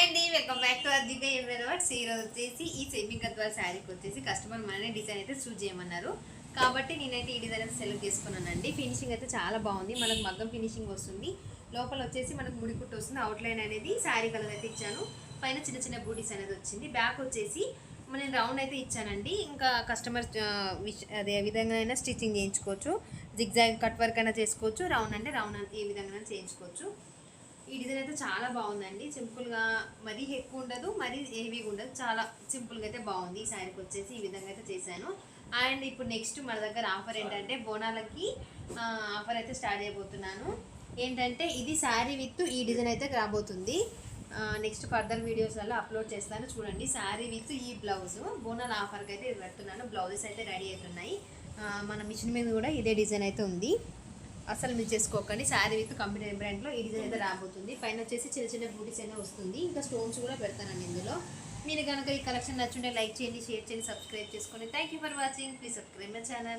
అండి, welcome back to అద్దిక ఎవ్రీవర్స్. ఈరోజు వచ్చేసి ఈ సెమీ గద్వాల్ శారీకి వచ్చేసి కస్టమర్ మననే డిజైన్ అయితే చూస్ చేయమన్నారు కాబట్టి నేనైతే ఈ డిజైన్ అయితే సెలెక్ట్ చేసుకున్నానండి. ఫినిషింగ్ అయితే చాలా బాగుంది. మనకు మగ్గం ఫినిషింగ్ వస్తుంది. లోపల వచ్చేసి మనకు ముడికుట్టు వస్తుంది. అవుట్లైన్ అనేది శారీ కలర్ అయితే ఇచ్చాను. పైన చిన్న చిన్న బూటీస్ అనేది వచ్చింది. బ్యాక్ వచ్చేసి నేను రౌండ్ అయితే ఇచ్చానండి. ఇంకా కస్టమర్ అదే విధంగా అయినా స్టిచ్చింగ్ చేయించుకోవచ్చు. జిగ్జాగ్ కట్ వర్క్ అయినా చేసుకోవచ్చు. రౌండ్ అంటే రౌండ్ ఏ విధంగా చేయించుకోవచ్చు. ఈ డిజైన్ అయితే చాలా బాగుందండి. సింపుల్గా మరీ ఎక్కువ ఉండదు, మరీ హెవీగా ఉండదు. చాలా సింపుల్గా అయితే బాగుంది. ఈ శారీకి వచ్చేసి ఈ విధంగా అయితే చేశాను. అండ్ ఇప్పుడు నెక్స్ట్ మన దగ్గర ఆఫర్ ఏంటంటే బోనాలకి ఆఫర్ అయితే స్టార్ట్ చేయబోతున్నాను. ఏంటంటే ఇది శారీ విత్ ఈ డిజైన్ అయితే రాబోతుంది. నెక్స్ట్ ఫర్దర్ వీడియోస్లలో అప్లోడ్ చేస్తాను, చూడండి. శారీ విత్ ఈ బ్లౌజ్ బోనాల ఆఫర్కి అయితే ఇది పెడుతున్నాను. బ్లౌజెస్ అయితే రెడీ అవుతున్నాయి. మన మిషన్ మీద కూడా ఇదే డిజైన్ అయితే ఉంది. అసలు మీరు చేసుకోకండి. శారీ విత్ కంప్యూటర్ బ్రాండ్లో ఈ డిజైన్ అయితే రాబోతుంది. పైన వచ్చేసి చిన్న చిన్న బూటీస్ అయినా వస్తుంది. ఇంకా స్టోన్స్ కూడా పెడతానండి ఇందులో. మీరు కనుక ఈ కలెక్షన్ నచ్చుంటే లైక్ చేయండి, షేర్ చేయండి, సబ్స్క్రైబ్ చేసుకోండి. Thank you for watching. Please subscribe my channel.